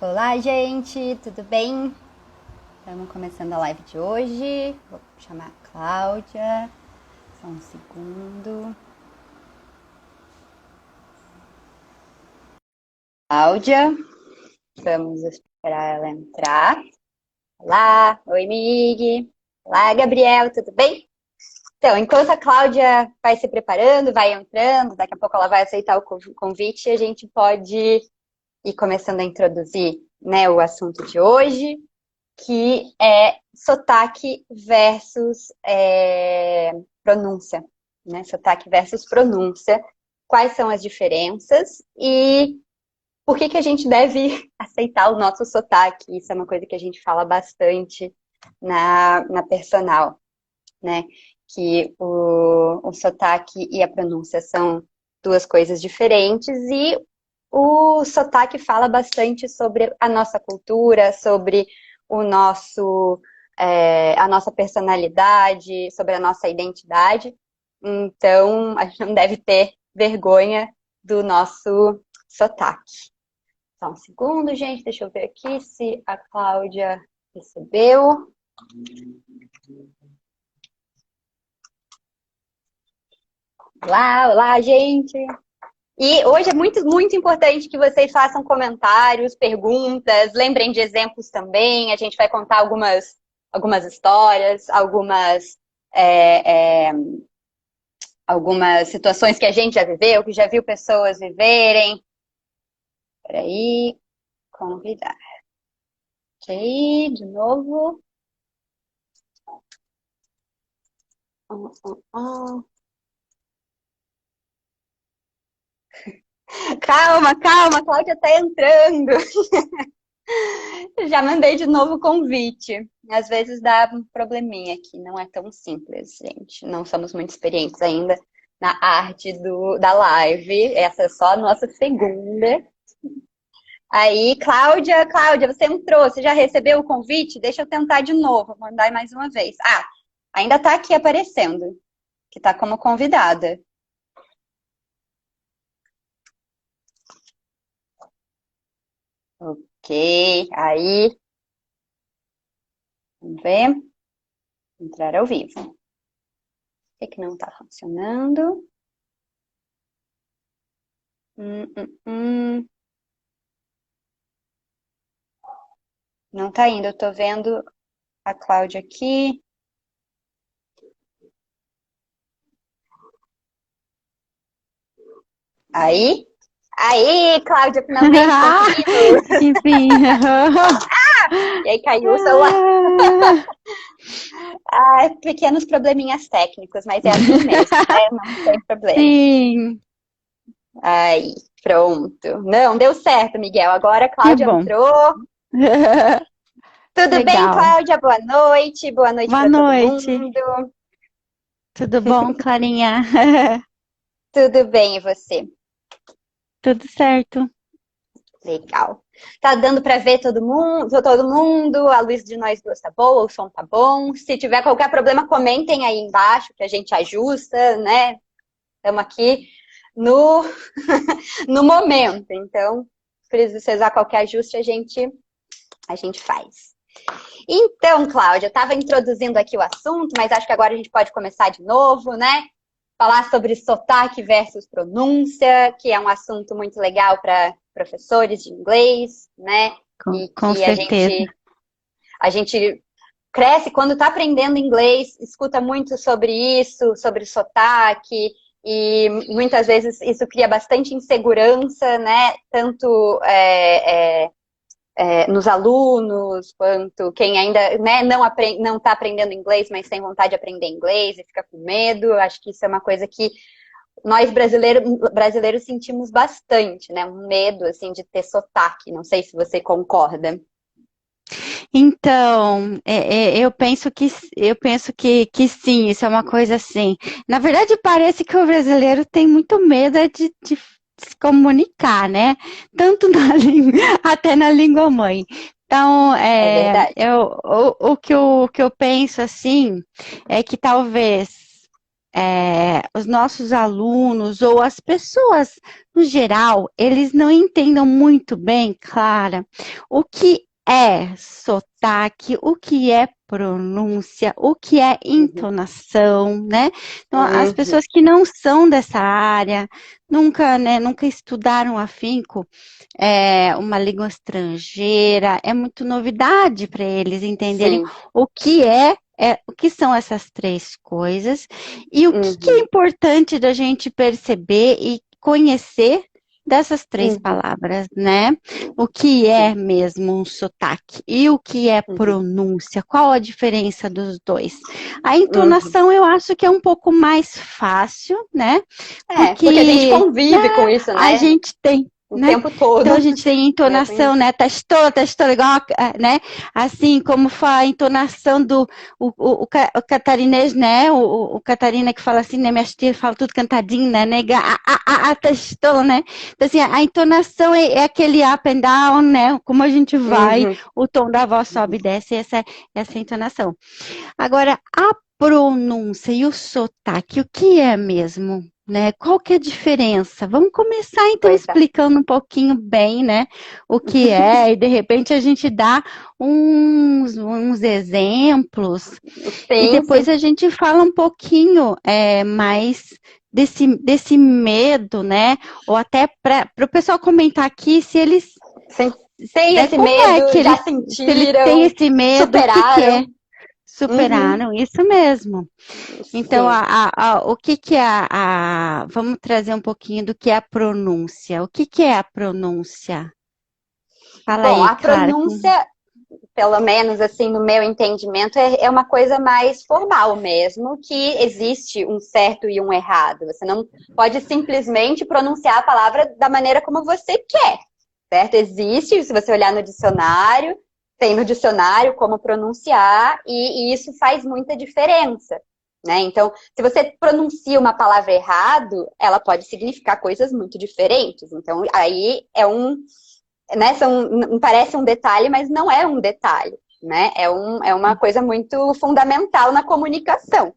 Olá, gente, tudo bem? Estamos começando a live de hoje. Vou chamar a Cláudia. Só um segundo. Cláudia, vamos esperar ela entrar. Olá, oi, Mig. Olá, Gabriel, tudo bem? Então, enquanto a Cláudia vai se preparando, vai entrando, daqui a pouco ela vai aceitar o convite, a gente pode ir começando a introduzir, né, o assunto de hoje, que é sotaque versus pronúncia, né? Sotaque versus pronúncia. Quais são as diferenças e por que a gente deve aceitar o nosso sotaque? Isso é uma coisa que a gente fala bastante na personal, né? Que o sotaque e a pronúncia são duas coisas diferentes e o sotaque fala bastante sobre a nossa cultura, sobre o nosso, a nossa personalidade, sobre a nossa identidade. Então, a gente não deve ter vergonha do nosso sotaque. Só um segundo, gente, deixa eu ver aqui se a Cláudia recebeu. Olá, olá, gente! E hoje é muito, muito importante que vocês façam comentários, perguntas, lembrem de exemplos também. A gente vai contar algumas histórias, algumas situações que a gente já viveu, que já viu pessoas viverem. Peraí, convidar. Ok, de novo. Oh, oh, oh. Calma, calma, a Cláudia está entrando. Já mandei de novo o convite. Às vezes dá um probleminha aqui, não é tão simples, gente. Não somos muito experientes ainda na arte da live. Essa é só a nossa segunda. Aí, Cláudia, você entrou, você já recebeu o convite? Deixa eu tentar de novo, vou mandar mais uma vez. Ah, ainda está aqui aparecendo, que está como convidada. Ok, aí, vamos ver. Entrar ao vivo. O que não está funcionando? Hum, hum, hum. Não tá indo, eu tô vendo a Cláudia aqui. Aí? Aí, Cláudia, finalmente conseguimos! Enfim. E aí caiu o celular. Ah, pequenos probleminhas técnicos, mas é assim mesmo, né? Não tem problema. Sim, Aí, pronto. Não, deu certo, Miguel. Agora a que Cláudia bom. entrou. Tudo bem, Legal. Cláudia? Boa noite. Boa noite Boa para todo noite. mundo. Tudo bom, Clarinha? Tudo bem, e você? Tudo certo. Legal. Tá dando para ver todo mundo? A luz de nós duas tá boa, o som tá bom. Se tiver qualquer problema, comentem aí embaixo que a gente ajusta, né? Estamos aqui no, no momento. Então, se precisar qualquer ajuste, a gente faz. Então, Cláudia, eu estava introduzindo aqui o assunto, mas acho que agora a gente pode começar de novo, né? Falar sobre sotaque versus pronúncia, que é um assunto muito legal para professores de inglês, né? Com, E com que a certeza. gente, a gente cresce quando está aprendendo inglês, escuta muito sobre isso, sobre sotaque, e muitas vezes isso cria bastante insegurança, né? Tanto nos alunos, quanto quem ainda, né, não está aprendendo inglês, mas tem vontade de aprender inglês e fica com medo. Acho que isso é uma coisa que nós brasileiros sentimos bastante, né? Um medo, assim, de ter sotaque. Não sei se você concorda. Então, eu penso que sim, isso é uma coisa assim. Na verdade, parece que o brasileiro tem muito medo de se comunicar, né? Tanto na língua, até na língua mãe. Então, É verdade. o que eu penso assim é que talvez os nossos alunos ou as pessoas no geral, eles não entendam muito bem, Clara, o que é sotaque, o que é pronúncia, o que é entonação, né? Então, as pessoas que não são dessa área, nunca, né, nunca estudaram afinco uma língua estrangeira, é muito novidade para eles entenderem Sim. o que o que são essas três coisas e o que é importante da gente perceber e conhecer dessas três palavras, né? O que é mesmo um sotaque e o que é pronúncia? Qual a diferença dos dois? A entonação eu acho que é um pouco mais fácil, né? Porque a gente convive com isso, né? A gente tem. O né? tempo todo. Então a gente tem entonação, né? Tá estoura, igual, né? Assim como foi a entonação do o catarinês, né? O catarina que fala assim, né? Minha tia fala tudo cantadinho, né? Nega, tá estoura, né? Então assim, a entonação é aquele up and down, né? Como a gente vai, o tom da voz sobe e desce, essa entonação. Agora, a pronúncia e o sotaque, o que é mesmo? Né? Qual que é a diferença? Vamos começar então explicando um pouquinho bem, né, o que é, e de repente a gente dá uns exemplos, e depois a gente fala um pouquinho mais desse medo, né, ou até para o pessoal comentar aqui se eles têm esse medo, já sentiram, se eles têm esse medo, superaram. O que é? Superaram, isso mesmo. Então, o que é vamos trazer um pouquinho do que é a pronúncia. O que é a pronúncia? Fala aí, a pronúncia, pelo menos assim, no meu entendimento, é uma coisa mais formal mesmo, que existe um certo e um errado. Você não pode simplesmente pronunciar a palavra da maneira como você quer, certo? Existe, se você olhar no dicionário, tem no dicionário como pronunciar, e isso faz muita diferença, né? Então, se você pronuncia uma palavra errado, ela pode significar coisas muito diferentes. Então, aí né, parece um detalhe, mas não é um detalhe, né? É uma coisa muito fundamental na comunicação.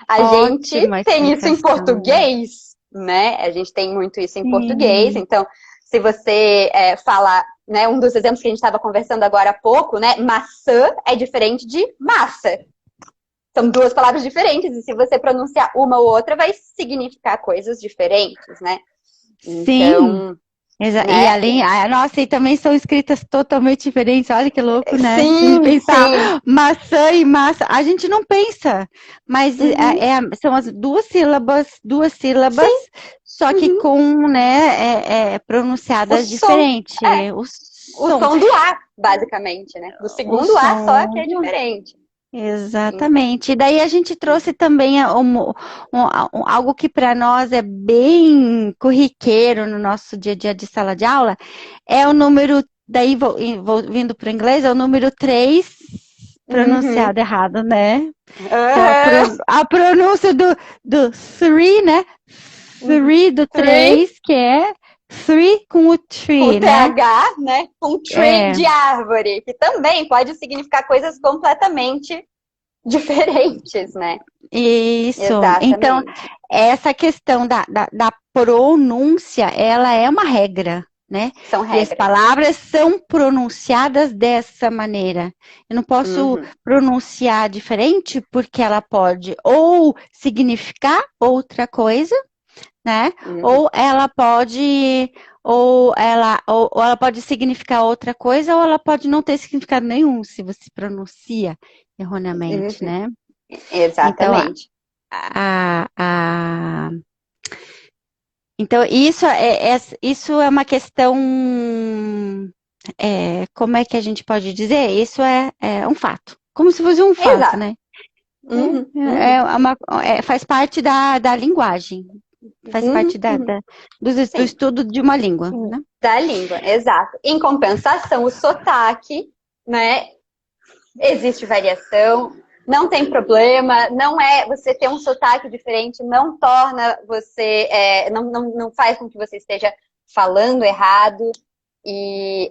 A gente tem isso em português, né? A gente tem muito isso em português, então se você fala, né, um dos exemplos que a gente estava conversando agora há pouco, né, maçã é diferente de massa. São duas palavras diferentes, e se você pronunciar uma ou outra, vai significar coisas diferentes, né? Então, né? E além, nossa, e também são escritas totalmente diferentes, olha que louco, né? Sim, pensar maçã e massa, a gente não pensa, mas são as duas sílabas, só que com, né, pronunciadas diferentes. O som do A, basicamente, né? Do segundo A só que é diferente. Exatamente. E daí a gente trouxe também algo que para nós é bem corriqueiro no nosso dia a dia de sala de aula, é o número, daí vindo para o inglês, é o número 3 pronunciado errado, né? Então, a pronúncia do three, né? Three do 3, que é three com o tree, com TH, né? Com tree de árvore, que também pode significar coisas completamente diferentes, né? Isso. Exatamente. Então, essa questão da pronúncia, ela é uma regra, né? São regras. E as palavras são pronunciadas dessa maneira. Eu não posso pronunciar diferente porque ela pode ou significar outra coisa, né? Ou ela pode ela pode significar outra coisa, ou ela pode não ter significado nenhum se você pronuncia erroneamente, né? Exatamente. Então isso é uma questão, como é que a gente pode dizer? Isso é um fato, como se fosse um fato, né? Faz parte da linguagem. Faz parte do estudo de uma língua, né? Da língua, exato. Em compensação, o sotaque, né? Existe variação, não tem problema, não é você ter um sotaque diferente, não torna você, não faz com que você esteja falando errado. E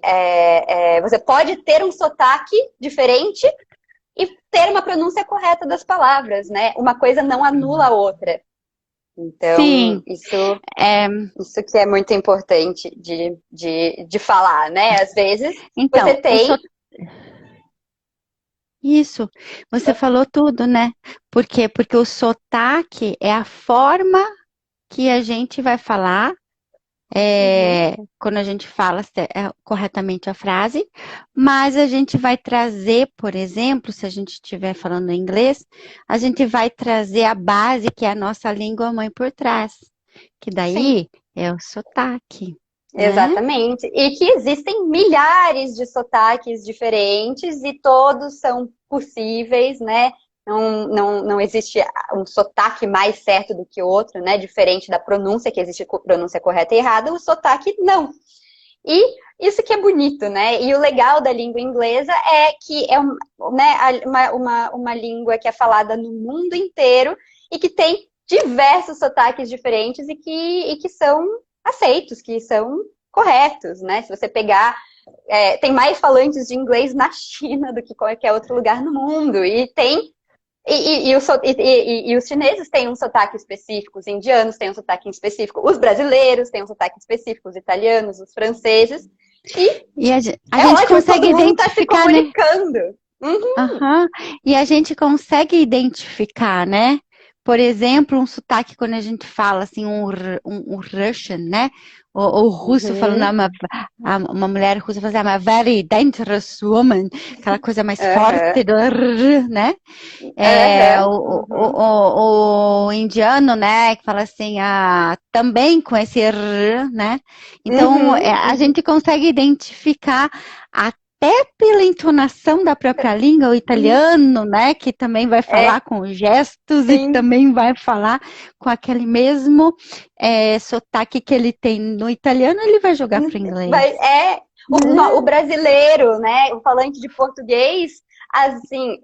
você pode ter um sotaque diferente e ter uma pronúncia correta das palavras, né? Uma coisa não anula a outra. Então, Sim, é, isso que é muito importante de falar, né? Às vezes você então, tem. isso, você falou tudo, né? Por quê? Porque o sotaque é a forma que a gente vai falar Uhum, quando a gente fala corretamente a frase, mas a gente vai trazer, por exemplo, se a gente estiver falando em inglês, a gente vai trazer a base, que é a nossa língua mãe por trás, que sim. daí é o sotaque, né? Exatamente. E que existem milhares de sotaques diferentes e todos são possíveis, né? Não existe um sotaque mais certo do que outro, né? Diferente da pronúncia, que existe pronúncia correta e errada, o sotaque não. E isso que é bonito, né? E o legal da língua inglesa é que é né, uma língua que é falada no mundo inteiro e que tem diversos sotaques diferentes e que são aceitos, que são corretos, né? Se você pegar, tem mais falantes de inglês na China do que qualquer outro lugar no mundo. E tem e os chineses têm um sotaque específico, os indianos têm um sotaque específico, os brasileiros têm um sotaque específico, os italianos, os franceses. E E a é gente ótimo, todo consegue mundo está se identificar, né? comunicando. Uhum, Aham. E a gente consegue identificar, né? Por exemplo, um sotaque quando a gente fala assim, um Russian, né? O russo falando, uhum, uma mulher russa falando, I'm a very dangerous woman, aquela coisa mais uhum, forte do R, né? uhum, uhum, O indiano, né, que fala assim, também com esse R, né? Então, uhum. a gente consegue identificar até pela entonação da própria língua, o italiano, né, que também vai falar É, com gestos e sim. também vai falar com aquele mesmo sotaque que ele tem no italiano, ele vai jogar para o inglês, O né? brasileiro, né? O falante de português, assim,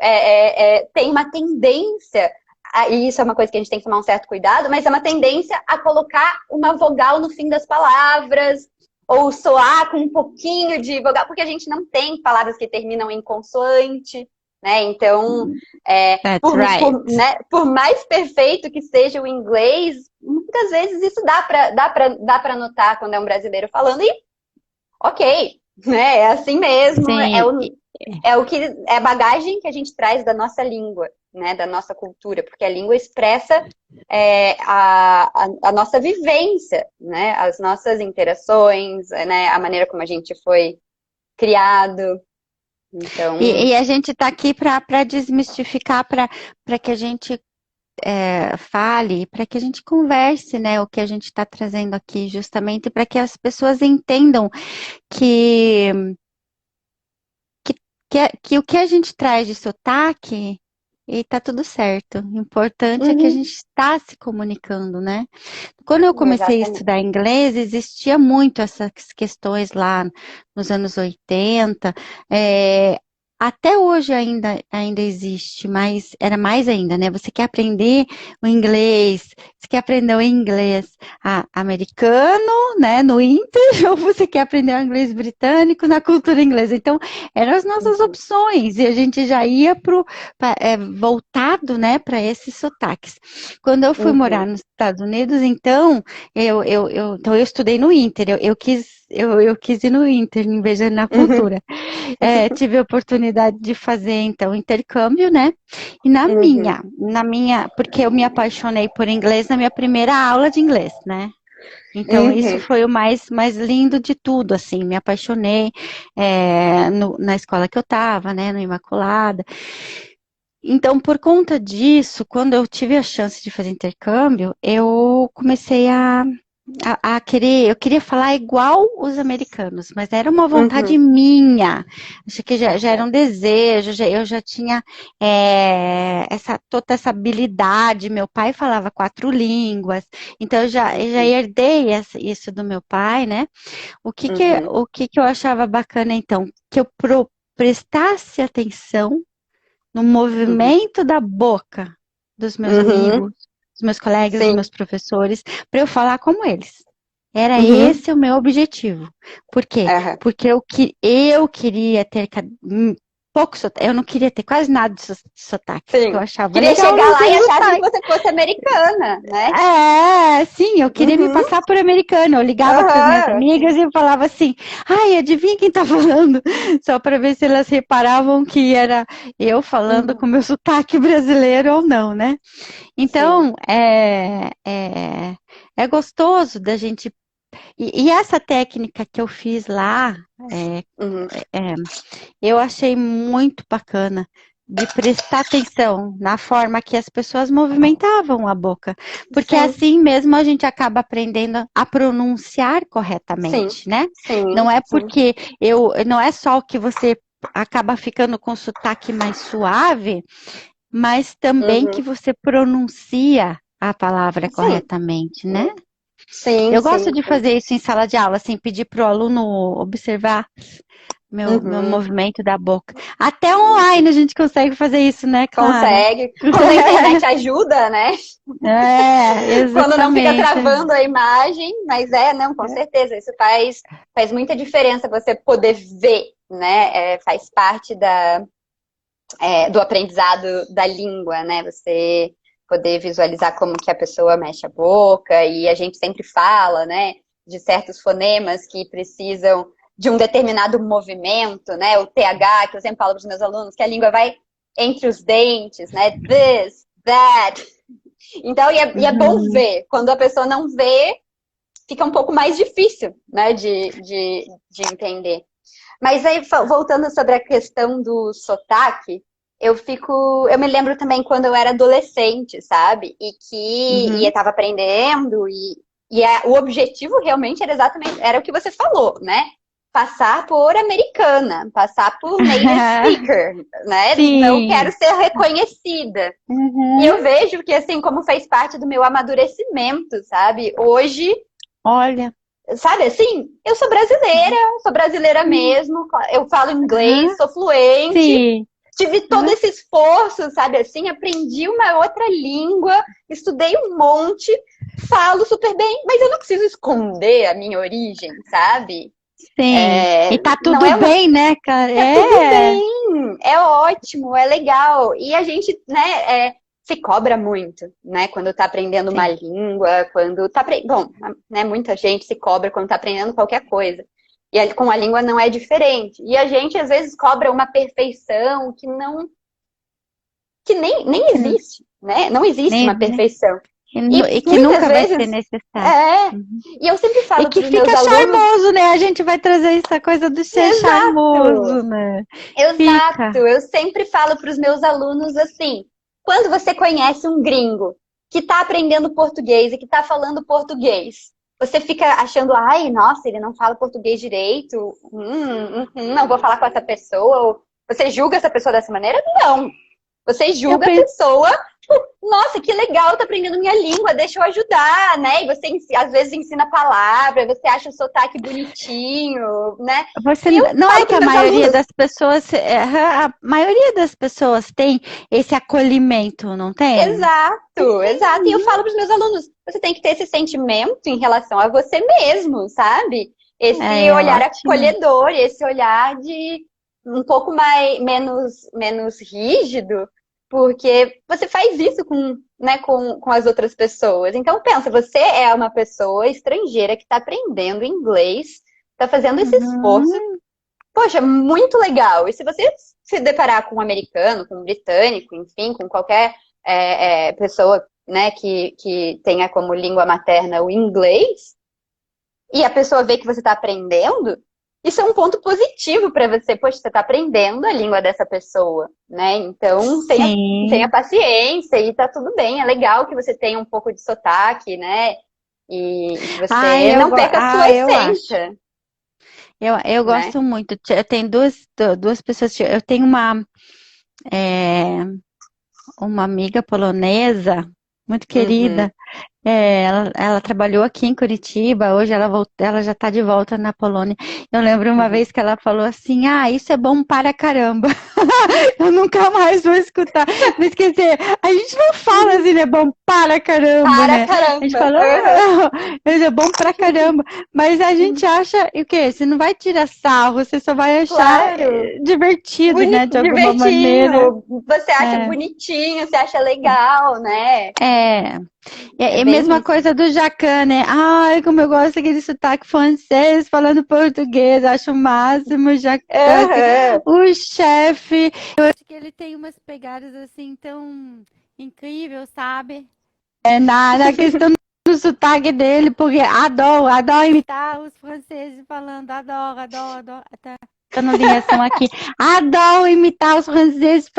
tem uma tendência, e isso é uma coisa que a gente tem que tomar um certo cuidado, mas é uma tendência a colocar uma vogal no fim das palavras, ou soar com um pouquinho de vogal, porque a gente não tem palavras que terminam em consoante, né? Então, That's right. por mais perfeito que seja o inglês, muitas vezes isso dá para notar quando é um brasileiro falando, e ok, né? É assim mesmo, Sim, é o que é a bagagem que a gente traz da nossa língua, né? Da nossa cultura, porque a língua expressa a nossa vivência, né? As nossas interações, né? A maneira como a gente foi criado. Então, e a gente está aqui para desmistificar, para que a gente fale, para que a gente converse, né, o que a gente está trazendo aqui, justamente para que as pessoas entendam que, que o que a gente traz de sotaque e tá tudo certo. O importante é que a uhum, gente está se comunicando, né? Quando eu comecei a exatamente. estudar inglês, existia muito essas questões lá nos anos 80. é, Até hoje ainda existe, mas era mais ainda, né? Você quer aprender o inglês, você quer aprender o inglês americano, né, no Inter, ou você quer aprender o inglês britânico na cultura inglesa. Então, eram as nossas Uhum, opções, e a gente já ia voltado, né, para esses sotaques. Quando eu fui morar uhum, nos Estados Unidos, então, então eu estudei no Inter, eu quis ir no Inter, em vez de ir na uhum, cultura. Tive a oportunidade de fazer, então, intercâmbio, né? E uhum, porque eu me apaixonei por inglês na minha primeira aula de inglês, né? Então, isso uhum, foi o mais lindo de tudo, assim, me apaixonei na escola que eu estava, né, no Imaculada. Então, por conta disso, quando eu tive a chance de fazer intercâmbio, eu comecei a querer, eu queria falar igual os americanos, mas era uma vontade uhum, minha. Acho que já era uhum, um desejo, eu já tinha toda essa habilidade. Meu pai falava 4 línguas, então eu já uhum, herdei isso do meu pai, né? uhum, O que eu achava bacana, então? Que eu prestasse atenção no uhum, movimento da boca dos meus uhum, amigos, dos meus colegas, dos sim. meus professores, para eu falar como eles. Era Uhum, esse o meu objetivo. Por quê? aham, Porque eu queria ter pouco sotaque. Eu não queria ter quase nada de sotaque, porque eu Sim. achava Queria legal chegar não lá ter e achar que sotaque. você fosse americana, né? Sim, eu queria me Uhum, passar por americana. Eu ligava para as minhas aham, amigas e falava assim: ai, adivinha quem tá falando? Só para ver se elas reparavam que era eu falando com uhum, meu sotaque brasileiro ou não, né? sim. Então, é gostoso da gente. E essa técnica que eu fiz lá, é, Uhum, é, eu achei muito bacana de prestar atenção na forma que as pessoas movimentavam a boca, porque sim, assim mesmo a gente acaba aprendendo a pronunciar sim, corretamente, né? sim, Não é sim. porque não é só que você acaba ficando com sotaque mais suave, mas também que Uhum, você pronuncia a palavra sim, corretamente, né? sim, Eu gosto sim, de sim. fazer isso em sala de aula, assim, pedir para o aluno observar meu Uhum. movimento da boca. Até online a gente consegue fazer isso, né, Clara? Consegue. Quando a internet ajuda, né? Quando não fica Exatamente. travando a imagem, mas não, com certeza, isso faz muita diferença você poder ver, né? Faz parte do aprendizado da língua, né? Você poder visualizar como que a pessoa mexe a boca, e a gente sempre fala, né, de certos fonemas que precisam de um determinado movimento, né? O TH, que eu sempre falo para os meus alunos, que a língua vai entre os dentes, né? This, that. Então, e é bom Uhum. ver. Quando a pessoa não vê, fica um pouco mais difícil, né, de entender. Mas aí, voltando sobre a questão do sotaque, eu me lembro também quando eu era adolescente, sabe? E eu Uhum. estava aprendendo, o objetivo realmente era o que você falou, né? Passar por americana, passar por native speaker, né? Não quero Sim. ser reconhecida. E Uhum. eu vejo que, assim, como fez parte do meu amadurecimento, sabe? Hoje, Olha. sabe assim, eu sou brasileira mesmo, eu falo inglês, Uhum. sou fluente, Sim. tive todo Uhum. esse esforço, sabe assim, aprendi uma outra língua, estudei um monte, falo super bem, mas eu não preciso esconder a minha origem, sabe? Sim. E tá Não tudo é uma. bem, né, cara? Tá tudo É. bem, é ótimo, é legal. E a gente, né, se cobra muito, né, quando tá aprendendo uma Sim. língua, quando tá bom, né, muita gente se cobra quando tá aprendendo qualquer coisa. E com a língua não é diferente. E a gente às vezes cobra uma perfeição que nem Que existe, né? Não existe uma nem, perfeição. e E que muitas nunca vai ser vezes necessário. é. Uhum. E eu sempre E falo que para os meus fica alunos, charmoso, né? A gente vai trazer essa coisa do ser exato. charmoso, né? Exato, Fica. eu sempre falo para os meus alunos assim: quando você conhece um gringo que está aprendendo português e que está falando português, você fica achando, ai, nossa, ele não fala português direito, não vou falar com essa pessoa. Ou você julga essa pessoa dessa maneira? Não. Você Eu julga a penso, pessoa, nossa, que legal, tá aprendendo minha língua, deixa eu ajudar, né? E você às vezes ensina a palavra, você acha o sotaque bonitinho, né? você E eu não é falo que para a meus maioria alunos, das pessoas, a maioria das pessoas tem esse acolhimento, não tem? exato, exato. E eu Uhum. falo para os meus alunos, você tem que ter esse sentimento em relação a você mesmo, sabe? Esse É olhar ótimo. acolhedor, esse olhar de um pouco mais menos rígido, porque você faz isso com as outras pessoas. Então pensa, você é uma pessoa estrangeira que está aprendendo inglês, está fazendo esse esforço. Uhum. Poxa, muito legal. E se você se deparar com um americano, com um britânico, enfim, com qualquer pessoa, né, que tenha como língua materna o inglês, e a pessoa vê que você está aprendendo, isso é um ponto positivo para você. Poxa, você está aprendendo a língua dessa pessoa, né? Então, tenha Sim. paciência e tá tudo bem. É legal que você tenha um pouco de sotaque, né? E que você não perca a sua Eu acho. essência, Eu né? gosto muito. Eu tenho duas pessoas. Eu tenho é, uma amiga polonesa muito Uhum, querida. Ela trabalhou aqui em Curitiba, hoje ela já está de volta na Polônia. Eu lembro uma Uhum. vez que ela falou assim: Ah, isso é bom para caramba. Eu nunca mais vou escutar. Mas quer dizer, a gente não fala assim, né? Bom para caramba, Para né? A gente caramba! fala, Uhum. mas é bom para caramba. Mas a gente acha, o quê? Você não vai tirar sarro, você só vai achar Claro! divertido, né? De alguma maneira. Divertinho! Você acha É. bonitinho, você acha legal, né? É, É é a bem mesma isso. coisa do Jacan, né? Ai, como eu gosto daquele sotaque francês falando português, acho o máximo o Jacan, Aham. o chefe. Eu acho que ele tem umas pegadas assim tão incríveis, sabe? Na questão do sotaque dele, porque adoro imitar os franceses falando, adoro. Tá dando ligação aqui. Adoro imitar os franceses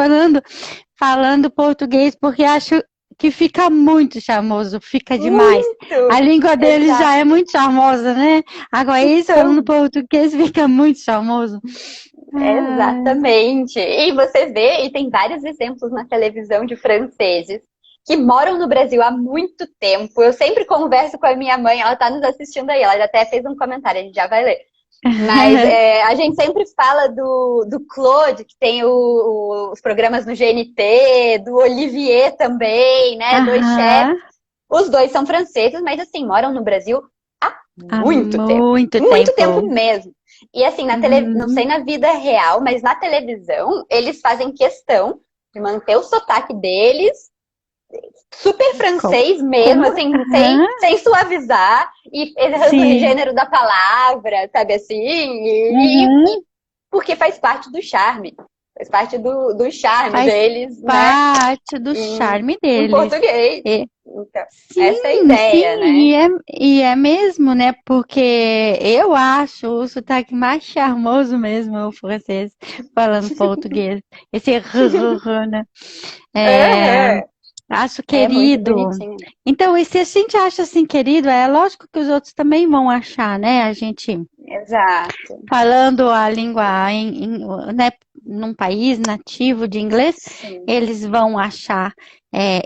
falando português, porque acho que fica muito charmoso, fica demais. A Muito! língua deles já é Exato. muito charmosa, né? Agora, eles falando Então, português fica muito charmoso. Ai, exatamente. E você vê, e tem vários exemplos na televisão de franceses que moram no Brasil há muito tempo. Eu sempre converso com a minha mãe, ela está nos assistindo aí, ela já até fez um comentário, a gente já vai ler. Mas a gente sempre fala do Claude, que tem os programas no GNT, do Olivier também, né? Dois chefs. aham, Os dois são franceses, mas assim, moram no Brasil há há muito tempo. muito Muito tempo tempo. mesmo. E assim, não sei Uhum. na vida real, mas na televisão, eles fazem questão de manter o sotaque deles super Como? francês mesmo, Como? assim, Aham, sem suavizar, e errando o sim. gênero da palavra, sabe assim? Uhum. Porque faz parte do charme. Faz parte do charme Faz deles, né? parte do charme Em deles. português. E- Então, essa é a sim, ideia, sim, né? e é mesmo, né? Porque eu acho o sotaque mais charmoso mesmo, o francês, falando português. Esse rrr, né? É, Aham. acho É muito querido. bonitinho, né? Então, e se a gente acha assim querido, é lógico que os outros também vão achar, né? A gente Exato. falando a língua né, num país nativo de inglês, Sim, eles vão achar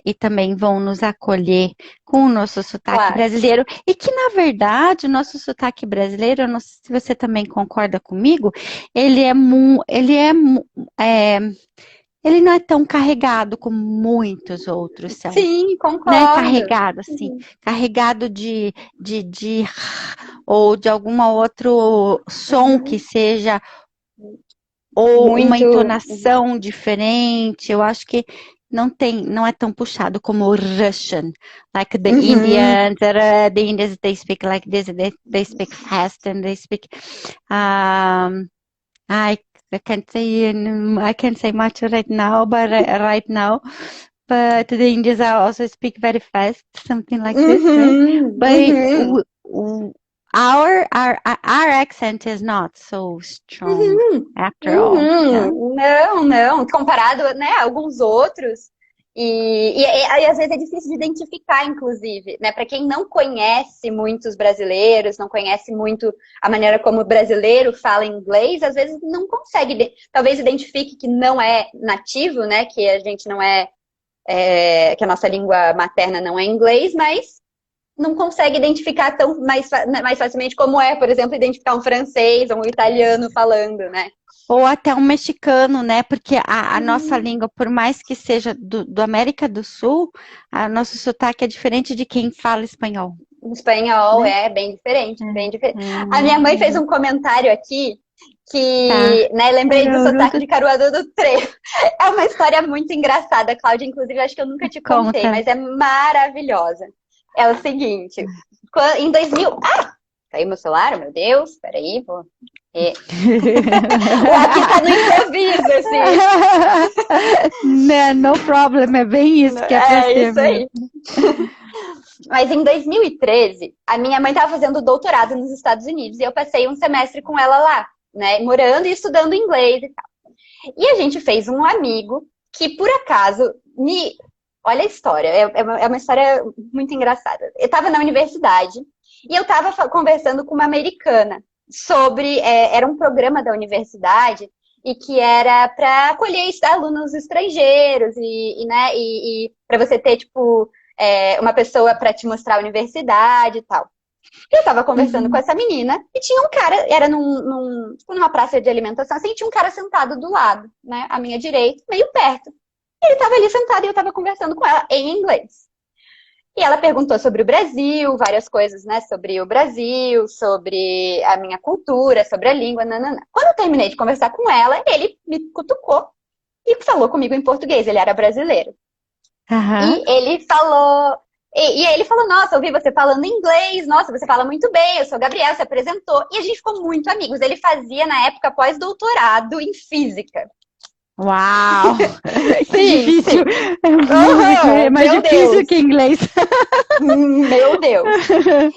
e também vão nos acolher com o nosso sotaque claro. brasileiro. E que, na verdade, o nosso sotaque brasileiro, eu não sei se você também concorda comigo, ele é, é, ele não é tão carregado como muitos outros são. Sim, Né, concordo. carregado, assim, Uhum. carregado de ou de algum outro som que Uhum. seja, ou uma Muito. entonação diferente. Eu acho que não é tão puxado como o Russian, like Uhum. The Indians they speak like this, they speak fast and they speak. Um, I I can't say much right now, but right now. But the Indians also speak very fast, something like this, right? Uhum. But Uhum. our accent is not so strong Uhum. after all. Yeah. Uhum. Não, não. Comparado, né, a alguns outros. E às vezes é difícil de identificar, inclusive, né? Para quem não conhece muitos brasileiros, não conhece muito a maneira como o brasileiro fala inglês, às vezes não consegue, talvez identifique que não é nativo, né? Que a gente não que a nossa língua materna não é inglês, mas não consegue identificar mais facilmente como é, por exemplo, identificar um francês ou um italiano falando, né? Ou até um mexicano, né? Porque a nossa Uhum. língua, por mais que seja do América do Sul, a nosso sotaque é diferente de quem fala espanhol, O espanhol né? é bem diferente, É, bem diferente. A minha mãe fez é, um comentário aqui tá. que, né, lembrei do sotaque de Caruaru do Trevo. É uma história muito engraçada, Cláudia, inclusive acho que eu nunca te contei, Conta. mas é maravilhosa. É o seguinte, em 2000... Ah! Caiu meu celular, meu Deus, peraí, vou... É. Aqui tá no improviso, assim. Né, no problem, é bem isso que é pra É ser isso mesmo. aí. Mas em 2013, a minha mãe estava fazendo doutorado nos Estados Unidos e eu passei um semestre com ela lá, né? Morando e estudando inglês e tal. E a gente fez um amigo que, por acaso, me. Olha a história, é uma história muito engraçada. Eu estava na universidade e eu estava conversando com uma americana sobre. Era um programa da universidade e que era para acolher alunos estrangeiros e né, para você ter, tipo, uma pessoa para te mostrar a universidade e tal. Eu tava conversando com essa menina e tinha um cara, era tipo, numa praça de alimentação, assim, e tinha um cara sentado do lado, né, à minha direita, meio perto. Ele tava ali sentado e eu tava conversando com ela em inglês. E ela perguntou sobre o Brasil, várias coisas, né, sobre o Brasil, sobre a minha cultura, sobre a língua, nanana. Quando eu terminei de conversar com ela, ele me cutucou e falou comigo em português, ele era brasileiro. Aham. E ele falou. E aí ele falou, nossa, ouvi você falando inglês, nossa, você fala muito bem, eu sou Gabriel, se apresentou. E a gente ficou muito amigos. Ele fazia, na época, pós-doutorado em física. Uau! Que Sim, difícil. sim. É mais Meu difícil Deus. que inglês. Meu Deus.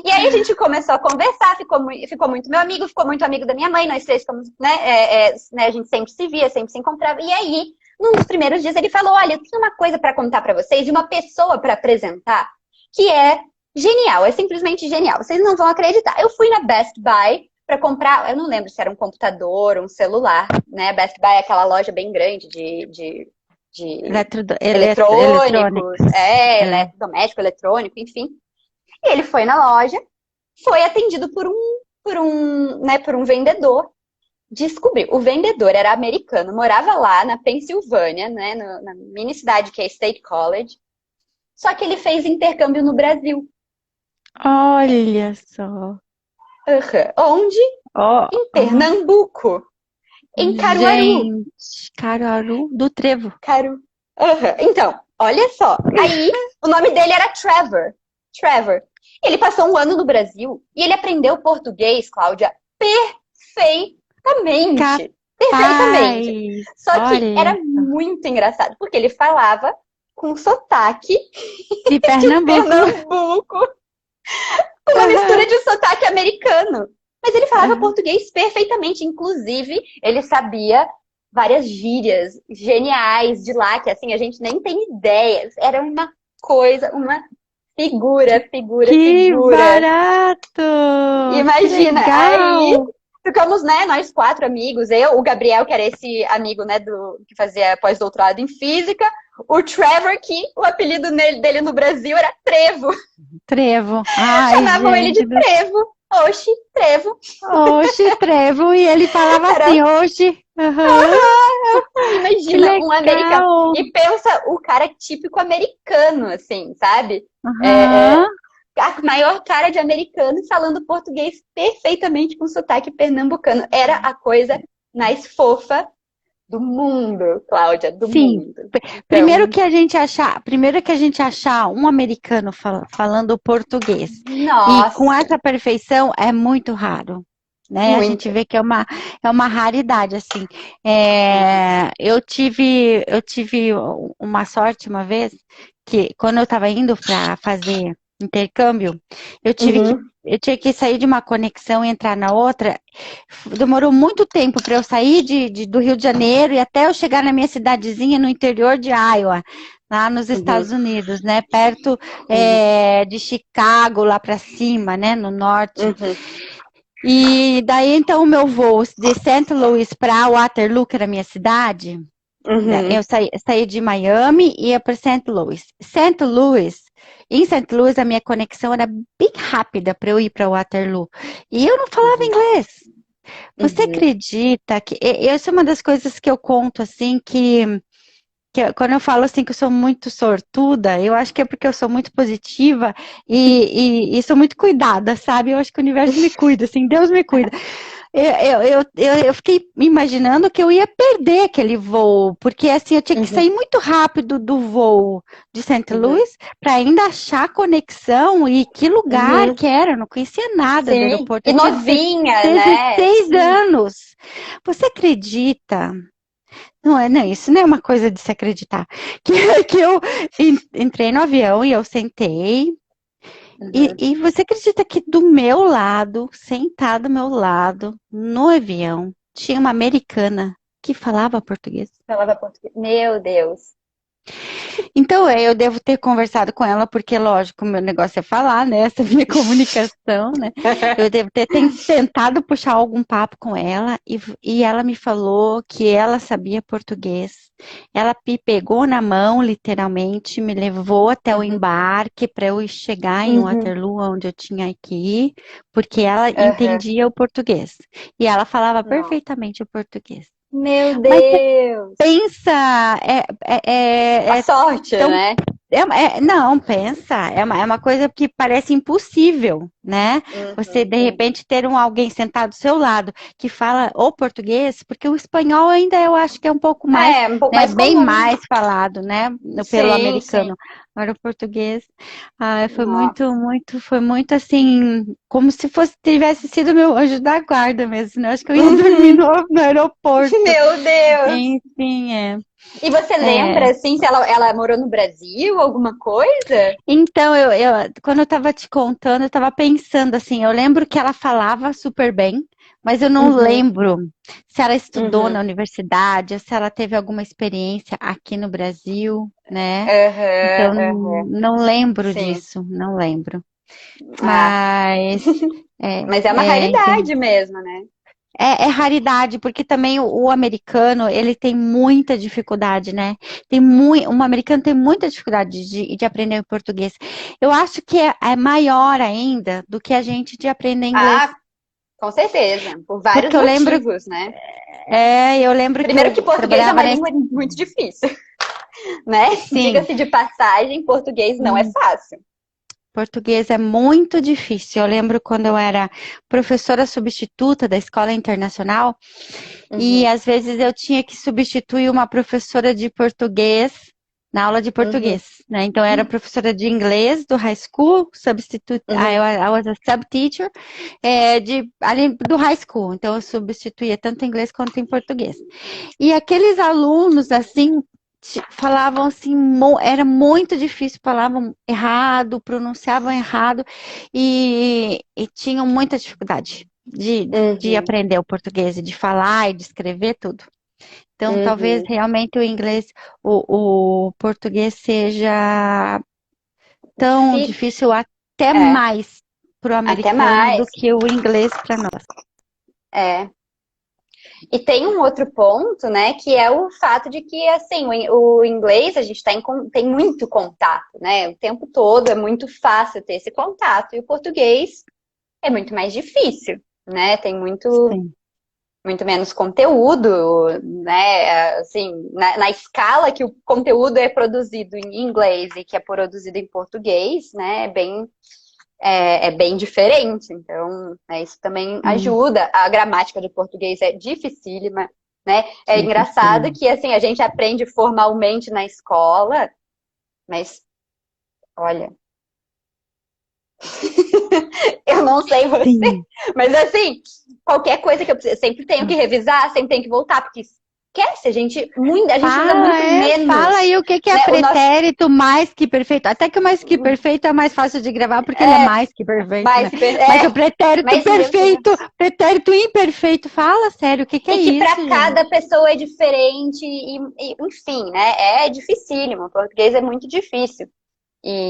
E aí a gente começou a conversar, ficou muito meu amigo, ficou muito amigo da minha mãe, nós três ficamos, né, a gente sempre se via, sempre se encontrava. E aí, num dos primeiros dias, ele falou, olha, eu tenho uma coisa para contar para vocês, e uma pessoa para apresentar, que é genial, é simplesmente genial. Vocês não vão acreditar. Eu fui na Best Buy para comprar, eu não lembro se era um computador, um celular, né? Best Buy é aquela loja bem grande de eletrônicos, eletrodoméstico, eletrônico, enfim. E ele foi na loja, foi atendido por um vendedor. Descobriu, o vendedor era americano, morava lá na Pensilvânia, né, na mini cidade que é State College, só que ele fez intercâmbio no Brasil. Olha só. Onde? Oh, Em Pernambuco, em Caruaru. gente, Caruaru do Trevo. Então, olha só. Aí, o nome dele era Trevor. Trevor. Ele passou um ano no Brasil e ele aprendeu português, Cláudia, perfeitamente. Perfeitamente. Só que era muito engraçado, porque ele falava com sotaque de Pernambuco. Uma mistura de sotaque americano. Mas ele falava português perfeitamente. Inclusive, ele sabia várias gírias geniais de lá, que assim, a gente nem tem ideias. Era uma coisa, uma figura. Que barato! Imagina, aí ficamos, né, nós 4 amigos, eu, o Gabriel, que era esse amigo, né, que fazia pós-doutorado em física, o Trevor, que o apelido dele no Brasil era Trevo. Trevo. Chamavam ele de Trevo. Oxi, Trevo. Oxi, Trevo. E ele falava assim, oxi. Imagina, um americano. E pensa o cara típico americano, assim, sabe? A maior cara de americano falando português perfeitamente com sotaque pernambucano. Era a coisa mais fofa do mundo, Cláudia, do mundo. Então, primeiro que a gente achar um americano falando português. Nossa. E com essa perfeição é muito raro. Né? A gente vê que é uma raridade, assim. Eu tive uma sorte uma vez, que quando eu estava indo para fazer intercâmbio, eu tinha que sair de uma conexão e entrar na outra. Demorou muito tempo para eu sair do Rio de Janeiro e até eu chegar na minha cidadezinha no interior de Iowa, lá nos Estados Unidos, né? Perto de Chicago, lá para cima, né? No norte. E daí, então, o meu voo de St. Louis para Waterloo, que era a minha cidade, eu saí de Miami e ia para St. Louis. Em St. Louis, a minha conexão era bem rápida para eu ir para Waterloo. E eu não falava inglês. Você acredita que... Essa é uma das coisas que eu conto, assim, que quando eu falo assim que eu sou muito sortuda, eu acho que é porque eu sou muito positiva e sou muito cuidada, sabe? Eu acho que o universo me cuida, assim, Deus me cuida. Eu fiquei imaginando que eu ia perder aquele voo, porque assim, eu tinha que sair muito rápido do voo de St. Louis para ainda achar conexão e que lugar que era, eu não conhecia nada do aeroporto. E novinha, 16 anos. Você acredita? Não, isso não é uma coisa de se acreditar. Que eu entrei no avião e eu sentei. E você acredita que do meu lado, sentada do meu lado, no avião, tinha uma americana que falava português? Falava português. Meu Deus. Então, eu devo ter conversado com ela, porque, lógico, o meu negócio é falar, né? Essa minha comunicação, né? Eu devo ter tentado puxar algum papo com ela e ela me falou que ela sabia português. Ela me pegou na mão, literalmente, me levou até o Uhum. embarque para eu chegar em Uhum. Waterloo, onde eu tinha que ir, porque ela Aham. entendia o português. E ela falava Não. perfeitamente o português. Meu Mas Deus! pensa, A é sorte, tão né? não, pensa, é uma coisa que parece impossível, né? Você, Uhum, de uhum. repente, ter alguém sentado do seu lado que fala o português, porque o espanhol ainda eu acho que é um pouco mais, É, um pouco né, mais bem comum. mais falado, né, pelo Sim, sim. americano. Agora o português, Nossa. foi muito assim, como se fosse, tivesse sido meu anjo da guarda mesmo, né? Acho que eu ia dormir Uhum. no aeroporto. Meu Deus! Enfim, E você é. lembra, assim, se ela morou no Brasil, alguma coisa? Então, quando eu estava te contando, eu estava pensando assim, eu lembro que ela falava super bem, mas eu não Uhum, lembro se ela estudou na uhum. universidade, ou se ela teve alguma experiência aqui no Brasil, né? Então, Aham, aham. não lembro Sim. disso, não lembro. Ah, Mas mas é uma raridade mesmo, né? é raridade, porque também o americano, ele tem muita dificuldade, né? Um americano tem muita dificuldade de aprender o português. Eu acho que é maior ainda do que a gente de aprender inglês. Ah, com certeza. Por vários Porque motivos, né? eu lembro que Primeiro que eu português é trabalhava uma língua muito difícil, né? sim, Diga-se de passagem, português não é hum, fácil. português é muito difícil. Eu lembro quando eu era professora substituta da escola internacional, e Uhum, às vezes eu tinha que substituir uma professora de português na aula de uhum, português, né? Então eu era professora de inglês do high school, substitute, uhum. I was a subteacher ali do high school. Então eu substituía tanto em inglês quanto em português. E aqueles alunos assim falavam assim, era muito difícil, falavam errado, pronunciavam errado e tinham muita dificuldade de Uhum, aprender o português, e de falar e de escrever tudo. Então, talvez uhum. realmente o inglês, o português seja tão Difí- difícil até É, mais para o até americano do mais. que o inglês para nós. É. E tem um outro ponto, né, que é o fato de que, assim, o inglês a gente tem muito contato, né? O tempo todo é muito fácil ter esse contato. E o português é muito mais difícil, né? Tem Sim, muito menos conteúdo, né? Assim, na escala que o conteúdo é produzido em inglês e que é produzido em português, né? É bem diferente. Então, né, isso também sim, ajuda. A gramática do português é dificílima, né? É engraçado dificílimo. que assim a gente aprende formalmente na escola, mas olha, eu não sei você, Sim. mas assim, qualquer coisa que eu sempre tenho que revisar, sempre tenho que voltar, porque esquece, a gente usa muito Fala menos, aí o que que é né? O nosso pretérito mais que perfeito. Até que o mais que perfeito é mais fácil de gravar, porque ele é é mais que perfeito, mais né? Mas o pretérito mas meu perfeito, Deus. pretérito imperfeito, fala sério, o que que é E que isso, para cada gente? pessoa é diferente, enfim, né? É dificílimo. O português é muito difícil.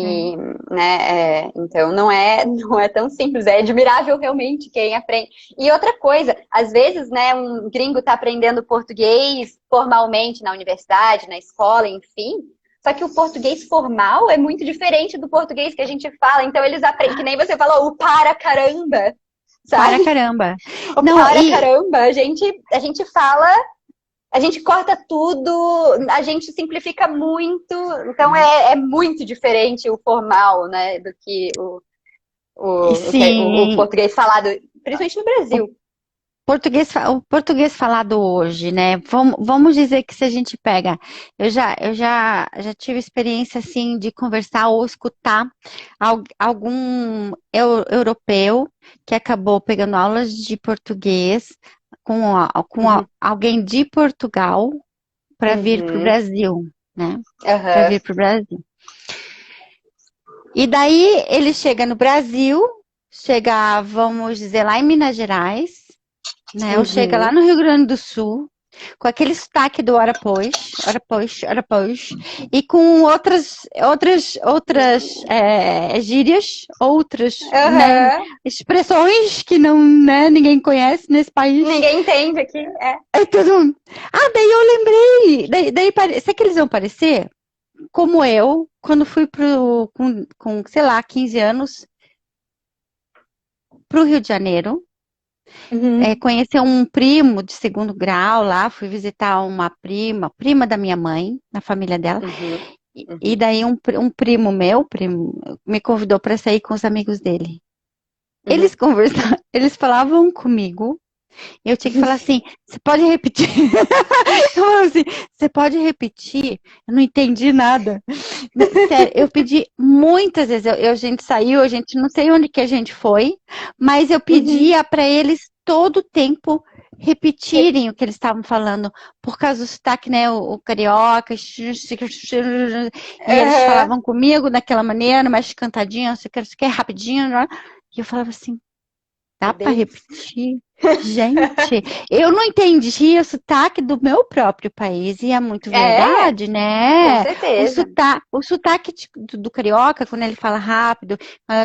É. E, né, então não é tão simples. É admirável realmente quem aprende. E outra coisa, às vezes, né, um gringo está aprendendo português formalmente na universidade, na escola, enfim. Só que o português formal é muito diferente do português que a gente fala. Então eles aprendem, que nem você falou, o para caramba, Para sabe? caramba. O Não, para caramba, a gente fala, a gente corta tudo, a gente simplifica muito, então é muito diferente o formal, né, do que o sim, português falado, principalmente no o Brasil. o português falado hoje, né? Vamos dizer que se a gente pega, já tive experiência assim de conversar ou escutar algum europeu que acabou pegando aulas de português Uhum, alguém de Portugal para vir para o uhum, Brasil, né? Para aham, vir para o Brasil. E daí ele chega no Brasil, chega, vamos dizer, lá em Minas Gerais, né? Ou chega lá uhum, no Rio Grande do Sul. com aquele sotaque do ora pois, e com outras gírias, né, Aham. expressões que não, né, ninguém conhece nesse país. Ninguém entende aqui. É tudo. Ah, daí eu lembrei. Sabe que eles vão parecer? Como eu, quando fui sei lá, 15 anos, pro Rio de Janeiro. Uhum. Conhecer um primo de segundo grau lá, fui visitar uma prima da minha mãe, na família dela, Uhum. e Uhum. daí um primo, me convidou para sair com os amigos dele. Eles Uhum. conversavam, eles falavam comigo, e eu tinha que falar assim, você pode repetir? Eu falava assim, você pode repetir? Eu não entendi nada. Sério, eu pedi muitas vezes, a gente saiu, a gente não sei onde que a gente foi, mas eu Uhum. pedia para eles todo o tempo repetirem o que eles estavam falando, por causa do sotaque, né, o carioca, e eles Aham. falavam comigo daquela maneira, mais cantadinho, você quer rapidinho, né? E eu falava assim, dá Meu para Deus. repetir? Gente, eu não entendi o sotaque do meu próprio país, e é muito É, verdade, com né? certeza. O sotaque do carioca, quando ele fala rápido,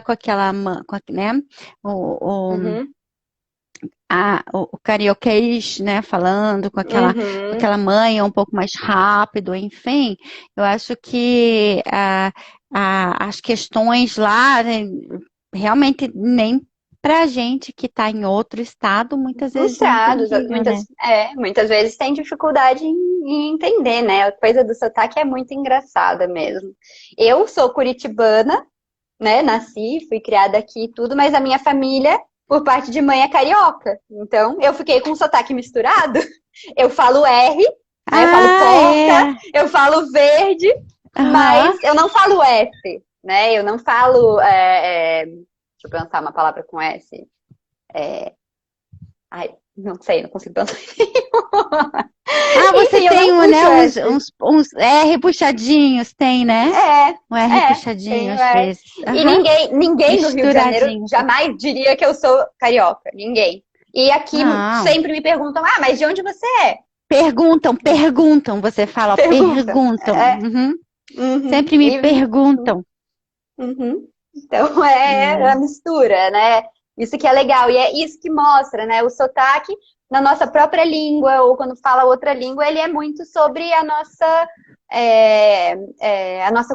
com aquela, né? O, o, Uhum. o carioquês, né? Falando com Uhum. aquela manha um pouco mais rápido, enfim, eu acho que as questões lá, né, realmente nem pra gente que está em outro estado, muitas vezes é Frustrados, entendível, né? muitas vezes tem dificuldade em entender, né? A coisa do sotaque é muito engraçada mesmo. Eu sou curitibana, né? Nasci, fui criada aqui e tudo, mas a minha família, por parte de mãe, é carioca. Então, eu fiquei com o sotaque misturado. Eu falo R, né? Eu falo Ah, porta, é. eu falo verde, Aham. mas eu não falo S, né? Eu não falo. Deixa eu pensar uma palavra com S. Ai, não sei, não consigo pensar. Ah, você Enfim, eu tem, não né, puxo uns, S. uns, uns R puxadinhos, tem, né? Um R puxadinho Tenho às S. vezes. E Aham. ninguém no Rio de Janeiro Misturadinho. jamais diria que eu sou carioca. Ninguém. E aqui Não. sempre me perguntam, ah, mas de onde você é? Perguntam, você fala, Pergunta. perguntam. É, Uhum. uhum, Sempre me perguntam. uhum. Então é a mistura, né? Isso que é legal. E é isso que mostra, né? O sotaque na nossa própria língua, ou quando fala outra língua, ele é muito sobre a nossa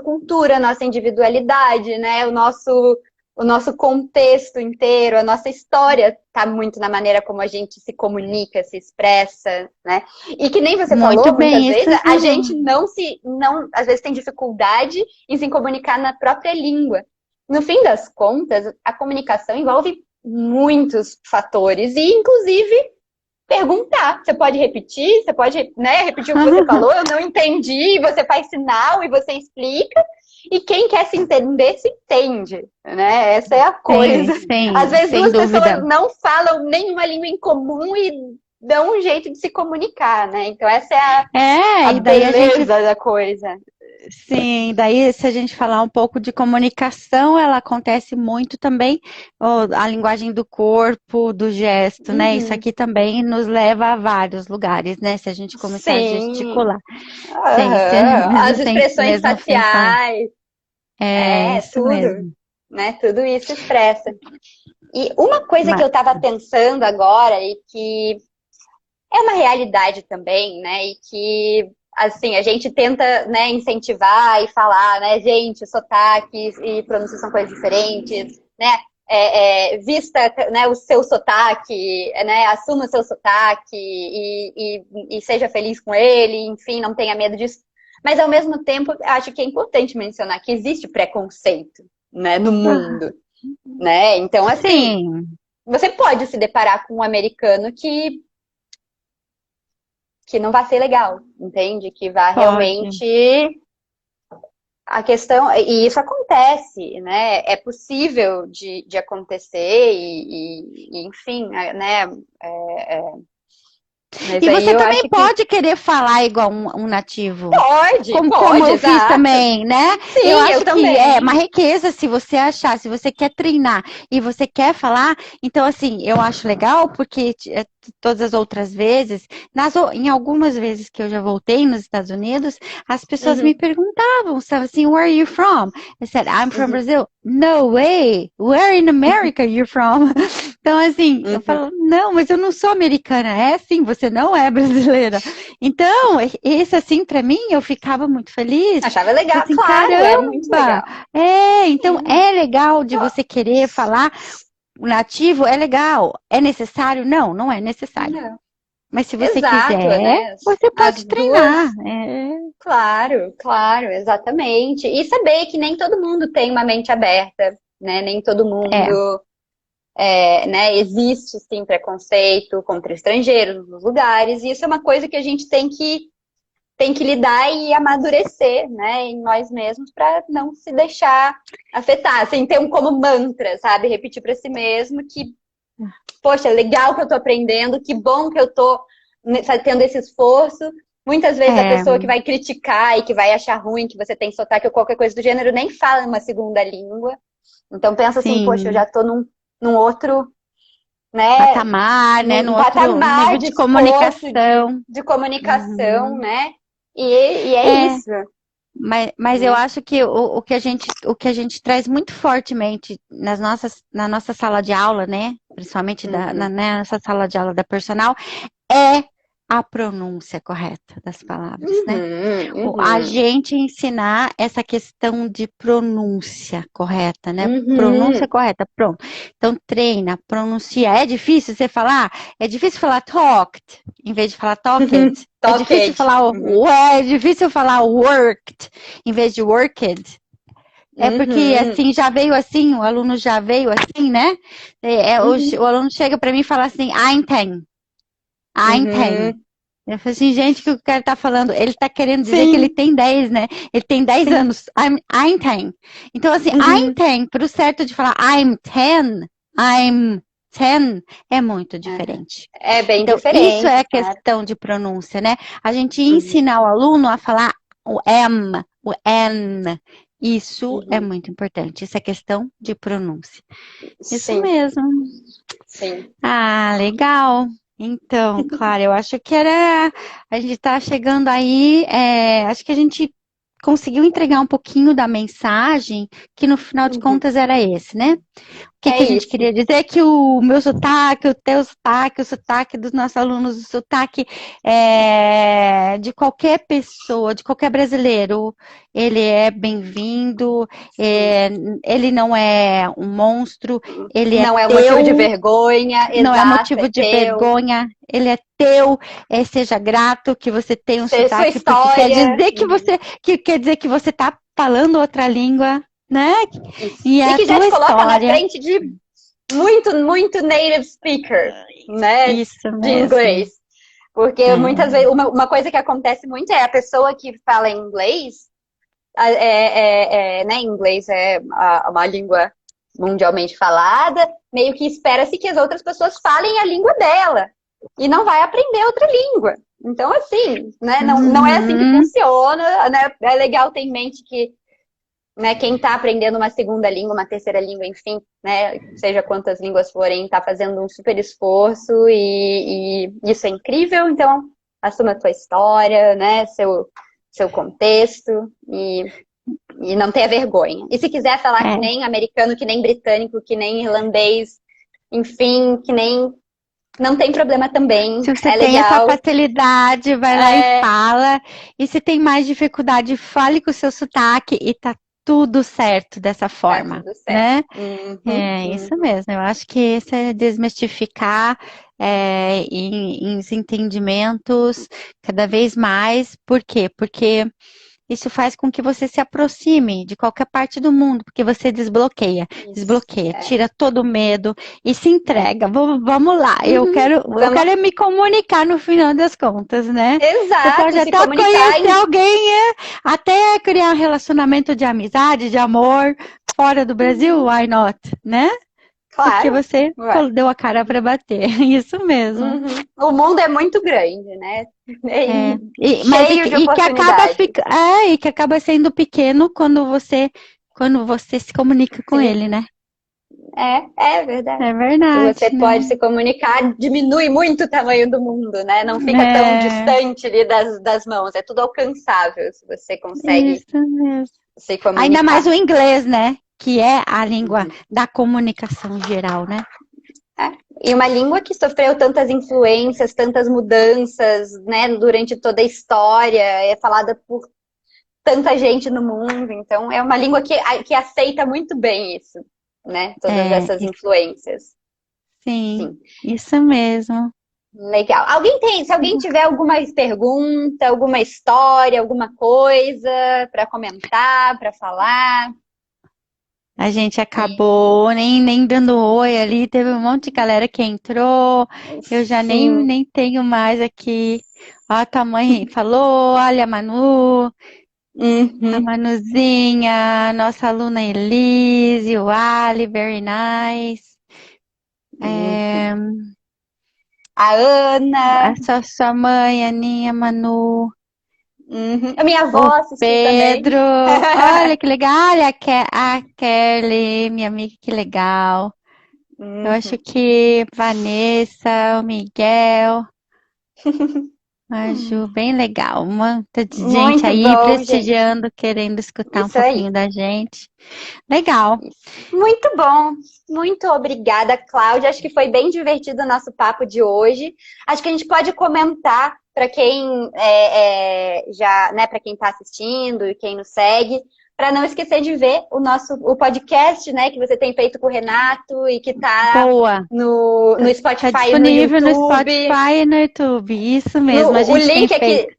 cultura, a nossa individualidade, né? O nosso contexto inteiro, a nossa história está muito na maneira como a gente se comunica, se expressa, né? E que nem você Muito falou, muitas bem, vezes isso. a gente não, às vezes tem dificuldade em se comunicar na própria língua. No fim das contas, a comunicação envolve muitos fatores e, inclusive, perguntar. Você pode repetir, você pode, né, repetir o que você falou, eu não entendi, você faz sinal e você explica. E quem quer se entender, se entende, né? Essa é a coisa. Às vezes Sem duas pessoas dúvida. não falam nenhuma língua em comum e dão um jeito de se comunicar, né? Então essa é a E daí a gente beleza da coisa. sim, daí se a gente falar um pouco de comunicação, ela acontece muito também, a linguagem do corpo, do gesto, né? Isso Uhum. aqui também nos leva a vários lugares, né? Se a gente começar a Sim. gesticular, Aham. As expressões sem falar. faciais, É isso tudo, mesmo. né? Tudo isso expressa. E uma coisa que Mas, eu estava pensando agora e que é uma realidade também, né? E que assim a gente tenta, né, incentivar e falar, né, gente, sotaques e pronúncias são coisas diferentes, né? Vista, né, o seu sotaque, né, assuma o seu sotaque e seja feliz com ele, enfim, não tenha medo disso. Mas ao mesmo tempo, acho que é importante mencionar que existe preconceito, né, no ah, mundo, né? Então, assim, sim, você pode se deparar com um americano que não vai ser legal, entende? Que vai pode. realmente a questão, e isso acontece, né? É possível de acontecer, enfim, né? Mas E aí você eu também acho que pode querer falar igual um nativo. Como pode, eu fiz exato. também, né? Eu Sim, eu acho que é uma também. riqueza se você achar, se você quer treinar e você quer falar. Então, assim, eu acho legal porque todas as outras vezes, em algumas vezes que eu já voltei nos Estados Unidos, as pessoas me Uhum, perguntavam, sabe assim, where are you from? I said, I'm from uhum, Brazil. No way! Where in America are you from? Então, assim, eu uhum. falo, não, mas eu não sou americana. É sim, você não é brasileira. Então, esse assim, para mim, eu ficava muito feliz. Achava Falei legal, assim, claro, é muito caramba! legal. Então Sim. é legal de você querer falar o nativo, é legal. É necessário? Não, não é necessário. Não. Mas se você Exato, quiser, né? você As pode duas, treinar. É, claro, claro, exatamente. E saber que nem todo mundo tem uma mente aberta, né? Nem todo é, mundo, né? Existe sim preconceito contra estrangeiros nos lugares, e isso é uma coisa que a gente tem que lidar e amadurecer, né, em nós mesmos para não se deixar afetar, assim, ter um como mantra, sabe, repetir para si mesmo que, poxa, legal que eu tô aprendendo, que bom que eu tô tendo esse esforço. Muitas vezes a é, pessoa que vai criticar e que vai achar ruim que você tem sotaque ou qualquer coisa do gênero nem fala uma segunda língua. Então pensa assim, poxa, eu sim, já tô num outro, né, patamar, né, num no outro patamar nível de de esforço, comunicação. de comunicação, Uhum. né? E é É, isso, mas eu né? acho que o que a gente traz muito fortemente na nossa sala de aula, né? Principalmente Uhum, né, nessa sala de aula da personal, é a pronúncia correta das palavras, né? uhum, A uhum, gente ensinar essa questão de pronúncia correta, né? Pronúncia uhum, correta, pronto. Então treina, pronuncia. É difícil você falar? É difícil falar talked em vez de falar talked. É difícil Talked. falar Uhum, é difícil falar worked em vez de worked. É porque uhum, assim já veio assim, o aluno já veio assim, né? uhum, O aluno chega para mim e fala assim, Einstein, Einstein. uhum. Eu falei assim, gente, o que o cara tá falando? Ele tá querendo dizer que ele Sim, tem 10, né? Ele tem 10 sim. anos. I'm 10. Então, assim, I'm Uhum, 10, pro certo de falar I'm 10, é muito uhum. diferente. É bem Então, isso é diferente, a claro. questão de pronúncia, né? A gente Uhum, ensinar o aluno a falar o M, o N. Isso é uhum. muito importante. Isso é questão de pronúncia. Isso Sim, mesmo. sim. Ah, legal. Então, claro, eu acho que era. A gente está chegando aí. Acho que a gente conseguiu entregar um pouquinho da mensagem, que no final de Uhum. contas era esse, né? É Que a gente isso. queria dizer? Que o meu sotaque, o teu sotaque, o sotaque dos nossos alunos, o sotaque de qualquer pessoa, de qualquer brasileiro, ele é bem-vindo, Sim. é, ele não é um monstro, ele é Não é um motivo de teu, vergonha, não é exato, é motivo de teu. vergonha, ele é teu, seja grato que você tem um Sua sotaque, porque quer história. dizer Uhum. que quer dizer que você está falando outra língua, né? Isso. E é E a que já tua te coloca na história. frente de muito, muito native speaker, né, Isso de mesmo. inglês. Porque muitas É, vezes, uma coisa que acontece muito é a pessoa que fala inglês, né, inglês é uma língua mundialmente falada, meio que espera-se que as outras pessoas falem a língua dela e não vai aprender outra língua. Então, assim, né, não é assim que uhum, funciona, né? É legal ter em mente que, né, quem está aprendendo uma segunda língua, uma terceira língua, enfim, né, seja quantas línguas forem, está fazendo um super esforço e isso é incrível. Então, assuma a tua história, né, seu contexto e não tenha vergonha. E se quiser falar que é. nem americano, que nem britânico, que nem irlandês, enfim, que nem. Não tem problema também, Se você é tem essa legal, facilidade, vai lá e é, fala. E se tem mais dificuldade, fale com o seu sotaque e tá tudo certo dessa tá forma, tudo certo. né? Uhum, É isso uhum. mesmo. Eu acho que esse é desmistificar em os entendimentos cada vez mais. Por quê? Porque isso faz com que você se aproxime de qualquer parte do mundo, porque você Isso, desbloqueia, tira todo o medo e se é. entrega. Vamos lá, Uhum. eu Vamos, quero é me comunicar no final das contas, né? Você pode exato, se até comunicar conhecer alguém, até criar um relacionamento de amizade, de amor, fora do Brasil, Uhum. why not, né? porque Claro. você Ué. deu a cara para bater. Isso mesmo. Uhum. O mundo é muito grande, né? É. Cheio de Que acaba oportunidades. e que acaba sendo pequeno quando você se comunica com Sim, ele, né? é verdade. É Se você verdade, pode né? se comunicar, diminui muito o tamanho do mundo, né? Não fica tão É, distante ali das mãos, é tudo alcançável se você consegue isso mesmo. se Ainda mais comunicar. o inglês, né? Que é a língua Uhum. da comunicação geral, né? É. E uma língua que sofreu tantas influências, tantas mudanças, né, durante toda a história, é falada por tanta gente no mundo, então é uma língua que aceita muito bem isso, né? Todas É, essas influências. sim, Sim, isso mesmo. legal. Se alguém tiver alguma pergunta, alguma história, alguma coisa para comentar, para falar, A gente e acabou nem dando oi ali, teve um monte de galera que entrou, eu já sim, nem tenho mais aqui. Ó, a tua mãe falou, olha, a uhum, Manuzinha, nossa aluna Elise, o Ali, very nice. uhum. É, A Ana, sua mãe, Aninha, Manu, uhum. A minha o avó assistiu também. Pedro, olha que legal, olha a Kelly, minha amiga, que legal. Eu acho Uhum. que Vanessa, o Miguel, a Ju, bem legal. Um monte de gente Muito aí bom, gente. prestigiando, querendo escutar um Isso aí. pouquinho da gente. Legal. Muito bom. Muito obrigada, Cláudia. Acho que foi bem divertido o nosso papo de hoje. Acho que a gente pode comentar para quem já, né, para quem está assistindo e quem nos segue, para não esquecer de ver o podcast, né, que você tem feito com o Renato e que está Boa. no Tá Spotify e no disponível no YouTube. Spotify e no YouTube. Isso mesmo, a No, o gente tem link aqui, feito.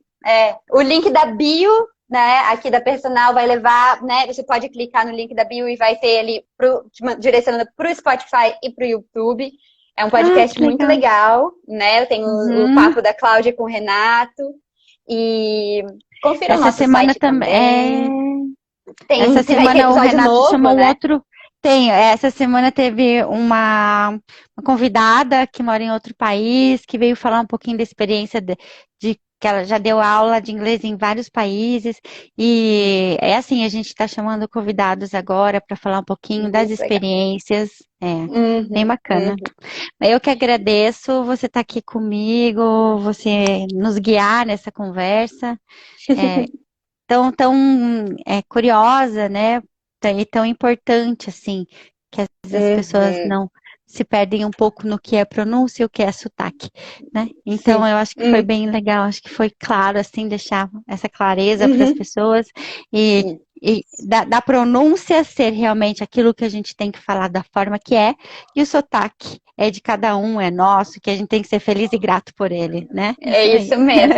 o link da bio, né, aqui da personal vai levar, né, você pode clicar no link da bio e vai ter ali direcionando para o Spotify e para o YouTube. É um Ah, podcast que muito legal. legal, né? Eu tenho o Uhum. papo da Cláudia com o Renato e confira o Essa nosso semana site também. também. Essa Vai ter semana o episódio Renato novo, chamou um né? outro. Tem, essa semana teve uma convidada que mora em outro país, que veio falar um pouquinho da experiência de que ela já deu aula de inglês em vários países. E é assim, a gente está chamando convidados agora para falar um pouquinho das Muito legal. experiências. É, bem Uhum, bacana. uhum. Eu que agradeço você estar aqui comigo, você nos guiar nessa conversa. É, tão curiosa, né? E tão importante assim, que às vezes as pessoas Uhum. não se perdem um pouco no que é pronúncia e o que é sotaque, né? Então Sim. eu acho que foi bem legal, acho que foi claro assim deixar essa clareza para as Uhum. pessoas e da pronúncia ser realmente aquilo que a gente tem que falar da forma que é, e o sotaque é de cada um, é nosso, que a gente tem que ser feliz e grato por ele, né? É Isso aí. isso mesmo.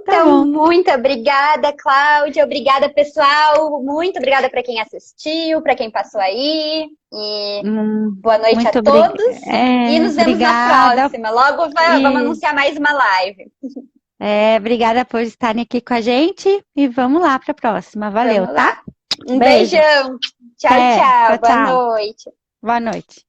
Tá Então, bom. muito obrigada, Cláudia. Obrigada, pessoal. Muito obrigada para quem assistiu, para quem passou aí. E boa noite a Muito todos. E nos vemos na obrigada. próxima. Logo vamos E, anunciar mais uma live. obrigada por estarem aqui com a gente. E vamos lá para a próxima. Valeu, Vamos tá? lá. Um Beijo. beijão. Tchau, Até. tchau. Tchau, Boa tchau. noite. Boa noite.